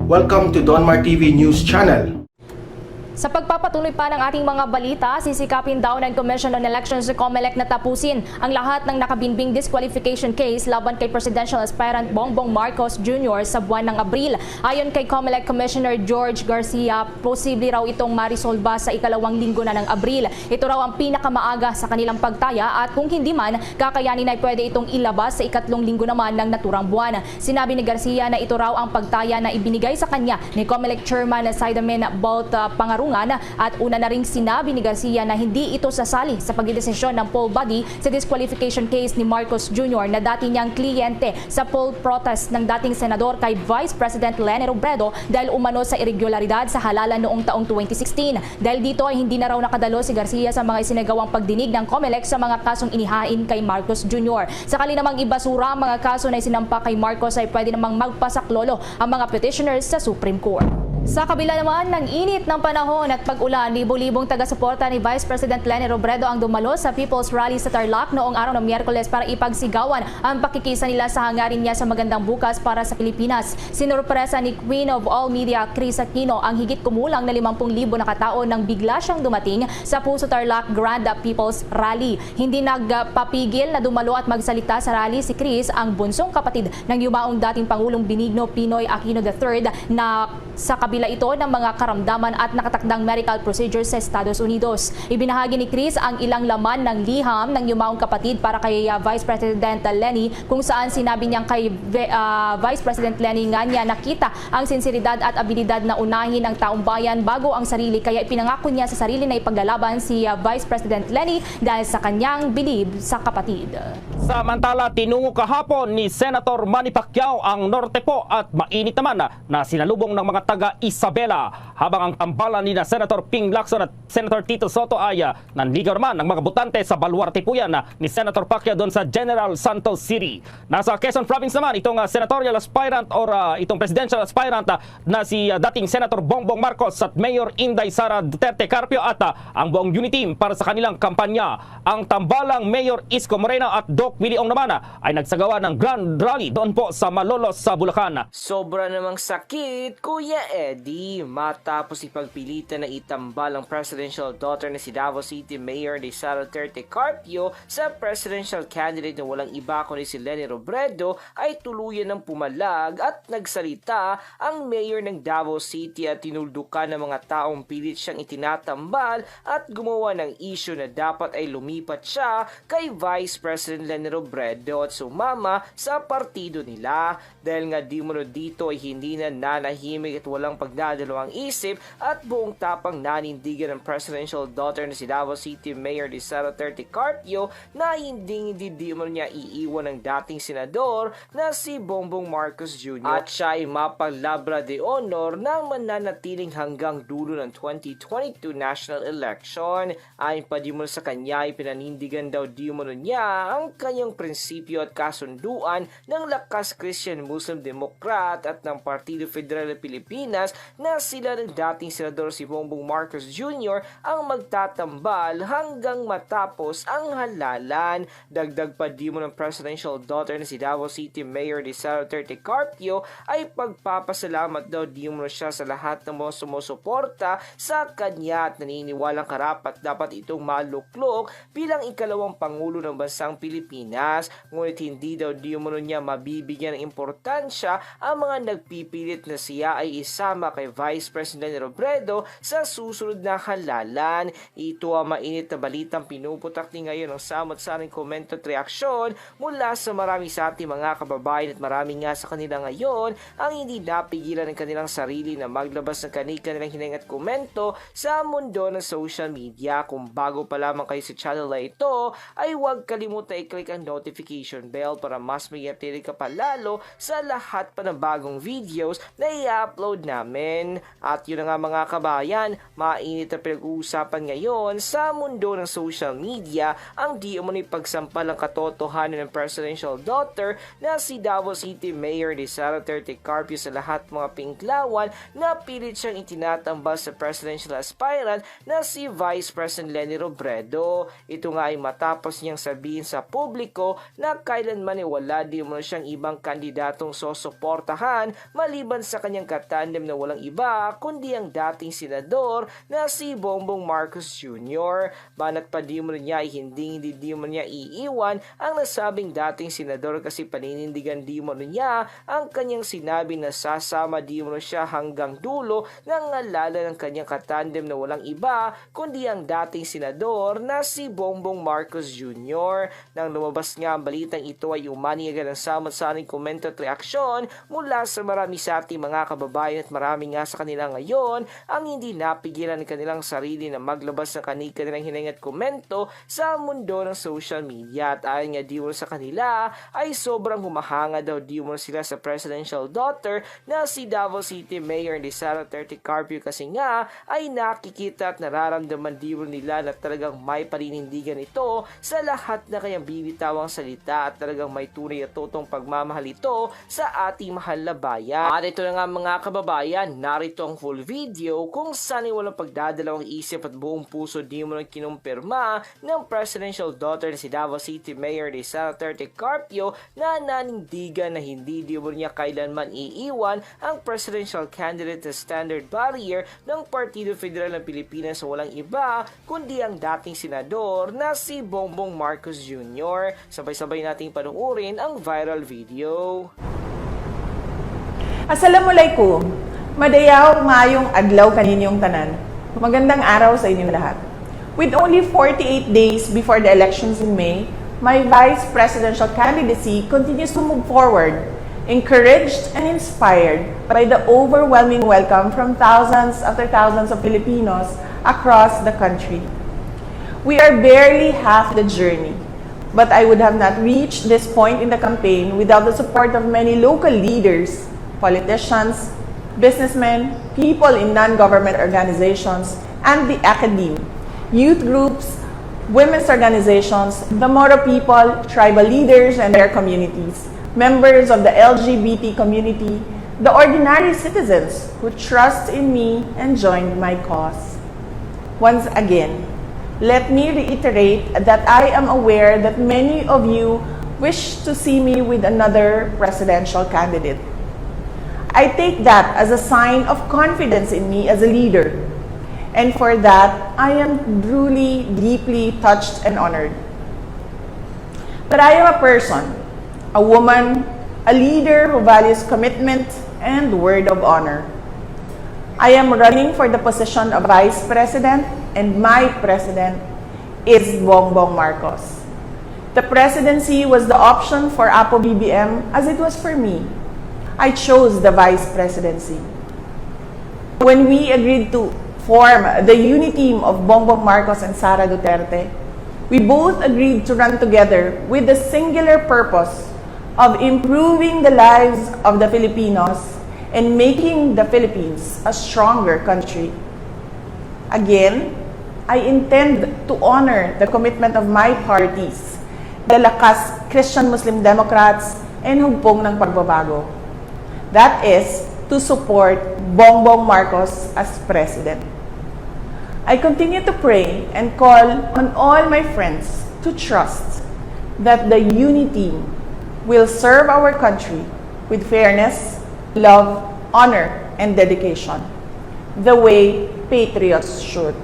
Welcome to Donmar TV News Channel. Sa pagpapatuloy pa ng ating mga balita, sisikapin daw ng Commission on Elections sa COMELEC na tapusin ang lahat ng nakabinbing disqualification case laban kay Presidential Aspirant Bongbong Marcos Jr. sa buwan ng Abril. Ayon kay COMELEC Commissioner George Garcia, posible raw itong marisolba sa ikalawang linggo na ng Abril. Ito raw ang pinakamaaga sa kanilang pagtaya at kung hindi man, kakayanin ay pwede itong ilabas sa ikatlong linggo naman ng naturang buwan. Sinabi ni Garcia na ito raw ang pagtaya na ibinigay sa kanya ni COMELEC Chairman Saidamin Bolt Pangarungan at una na ring sinabi ni Garcia na hindi ito sasali sa pagdedesisyon ng poll body sa disqualification case ni Marcos Jr. na dati niyang kliyente sa poll protest ng dating senador kay Vice President Leni Robredo dahil umano sa irregularidad sa halalan noong taong 2016. Dahil dito ay hindi na raw nakadalo si Garcia sa mga isinagawang pagdinig ng COMELEC sa mga kasong inihain kay Marcos Jr. Sakali namang ibasura ang mga kaso na isinampa kay Marcos ay pwede namang magpasaklolo ang mga petitioners sa Supreme Court. Sa kabila naman ng init ng panahon at pag-ulan, libo-libong taga-suporta ni Vice President Leni Robredo ang dumalo sa People's Rally sa Tarlac noong araw ng Miyerkules para ipagsigawan ang pakikisa nila sa hangarin niya sa magandang bukas para sa Pilipinas. Sinurpresa ni Queen of All Media, Chris Aquino, ang higit kumulang na 50,000 na katao nang bigla siyang dumating sa Puso Tarlac Grand People's Rally. Hindi nagpapigil na dumalo at magsalita sa rally si Chris, ang bunsong kapatid ng yumaong dating Pangulong Benigno Pinoy Aquino III na sa kabila ito ng mga karamdaman at nakatakdang medical procedures sa Estados Unidos. Ibinahagi ni Chris ang ilang laman ng liham ng yumaong kapatid para kay Vice President Leni, kung saan sinabi niyang kay Vice President Leni nga niya nakita ang sinseridad at abilidad na unahin ang taong bayan bago ang sarili, kaya ipinangako niya sa sarili na ipaglalaban si Vice President Leni dahil sa kanyang bilib sa kapatid. Samantala, tinungo kahapon ni Senator Manny Pacquiao ang norte po at mainit naman na sinalubong ng mga taga Isabela, habang ang tambalan ni Senator Ping Lacson at Senator Tito Soto ay nanligaw naman ng mga botante sa baluarte po yan ni Senator Pacquiao doon sa General Santos City. Nasa Quezon Province naman itong senatorial aspirant or itong presidential aspirant na si dating Senator Bongbong Marcos at Mayor Inday Sara Duterte Carpio at ang buong unity team para sa kanilang kampanya. Ang tambalang Mayor Isko Moreno at Doc Willie Ong naman ay nagsagawa ng grand rally doon po sa Malolos sa Bulacan. Sobra namang sakit, Kuya Eddie, matapos ipagpilitan na itambal ang presidential daughter na si Davao City Mayor ni Sara Duterte Carpio sa presidential candidate na walang iba kundi si Leni Robredo, ay tuluyan ng pumalag at nagsalita ang mayor ng Davao City at tinuldukan ng mga taong pilit siyang itinatambal at gumawa ng issue na dapat ay lumipat siya kay Vice President Leni Robredo at sumama sa partido nila, dahil nga di mo dito ay hindi na nanahimik at walang pagdadalawang isip at buong tapang nanindigan ng presidential daughter na si Davao City Mayor ni Sara Duterte Carpio na hindi di mo niya iiwan ng dating senador na si Bongbong Marcos Jr. at siya ay mapaglabra de honor ng mananatiling hanggang dulo ng 2022 national election. Ayon pa di mo sa kanya ay pinanindigan daw di mo niya ang kanyang prinsipyo at kasunduan ng Lakas Christian Muslim Democrat at ng Partido Federal ng Pilipinas na sila ng dating senador si Bongbong Marcos Jr. ang magtatambal hanggang matapos ang halalan. Dagdag pa di mo ng presidential daughter na si Davao City Mayor ni Sara Duterte Carpio ay pagpapasalamat daw di mo siya sa lahat ng mga sumusuporta sa kanya at naniniwalang karapat dapat itong maluklok bilang ikalawang Pangulo ng bansang Pilipinas. Ngunit hindi daw di mo niya mabibigyan ng importansya ang mga nagpipilit na siya ay isama kay Vice President Robredo sa susunod na halalan. Ito ang mainit na balitang pinuputak ni ngayon ng samot-saring komento at reaksyon mula sa marami sa ating mga kababayan, at marami nga sa kanila ngayon ang hindi napigilan ng kanilang sarili na maglabas ng kanilang hininga at komento sa mundo ng social media. Kung bago pa lamang kayo sa channel na ito, ay huwag kalimutan i-click ang notification bell para mas may update ka pa lalo sa lahat pa ng bagong videos na i-upload namin. At yun na nga mga kabayan, mainit na pinag-uusapan ngayon sa mundo ng social media ang di umano'y pagsampal ng katotohanan ng presidential daughter na si Davao City Mayor ni Sara Duterte Carpio sa lahat mga pinklawan na pilit siyang itinatambal sa presidential aspirant na si Vice President Leni Robredo. Ito nga ay matapos niyang sabihin sa publiko publiko na kailanman wala di mo siyang ibang kandidatong sosuportahan maliban sa kanyang katandem na walang iba kundi ang dating senador na si Bongbong Marcos Jr. Banat pa di mo niya ay hindi mo niya iiwan ang nasabing dating senador kasi paninindigan di mo niya ang kanyang sinabi na sasama di mo siya hanggang dulo ng ngalalan ng kanyang katandem na walang iba kundi ang dating senador na si Bongbong Marcos Jr. Nang lumabas nga ang balitang ito ay umani agad ang samot-saring komento at reaksyon mula sa marami sa ating mga kababayan at marami nga sa kanila ngayon ang hindi napigilan ng kanilang sarili na maglabas ng kanilang hininga at komento sa mundo ng social media. At ayon nga di sa kanila ay sobrang humahanga daw di sila sa presidential daughter na si Davao City Mayor ni Sara Duterte Carpio kasi nga ay nakikita at nararamdaman di nila na talagang may paninindigan ito sa lahat na kanyang bibitawang salita at talagang may tunay at totong pagmamahal ito sa ating mahal na bayan. At ito na nga mga kababayan, narito ang full video kung saan ay walang pagdadalawang isip at buong puso di mo nang kinumpirma ng presidential daughter na si Davao City Mayor ni Sara Duterte Carpio na nanindigan na hindi di mo niya kailanman iiwan ang presidential candidate na standard barrier ng Partido Federal ng Pilipinas sa walang iba kundi ang dating senador na si Bongbong Marcos Jr. Sabay-sabay nating panuorin ang viral video. Assalamualaikum. Madayaw mayong adlaw kaninyong tanan. Magandang araw sa inyong lahat. With only 48 days before the elections in May, my vice presidential candidacy continues to move forward, encouraged and inspired by the overwhelming welcome from thousands after thousands of Filipinos across the country. We are barely half the journey, but I would have not reached this point in the campaign without the support of many local leaders, politicians, businessmen, people in non-government organizations, and the academe, youth groups, women's organizations, the Moro people, tribal leaders and their communities, members of the LGBT community, the ordinary citizens who trust in me and joined my cause. Once again, let me reiterate that I am aware that many of you wish to see me with another presidential candidate. I take that as a sign of confidence in me as a leader. And for that, I am truly, deeply touched and honored. But I am a person, a woman, a leader who values commitment and word of honor. I am running for the position of Vice President, and my President is Bongbong Marcos. The presidency was the option for Apo BBM as it was for me. I chose the Vice Presidency. When we agreed to form the uniteam of Bongbong Marcos and Sara Duterte, we both agreed to run together with the singular purpose of improving the lives of the Filipinos and making the Philippines a stronger country. Again, I intend to honor the commitment of my parties, the Lakas Christian Muslim Democrats and Hugpong ng Pagbabago. That is, to support Bongbong Marcos as President. I continue to pray and call on all my friends to trust that the unity will serve our country with fairness, love, honor, and dedication, the way patriots should.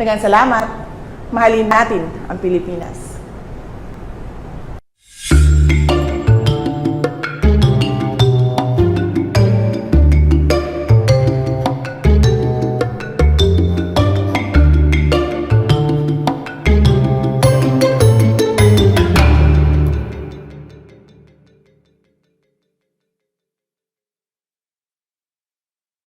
Daghang salamat. Mahalin natin ang Pilipinas.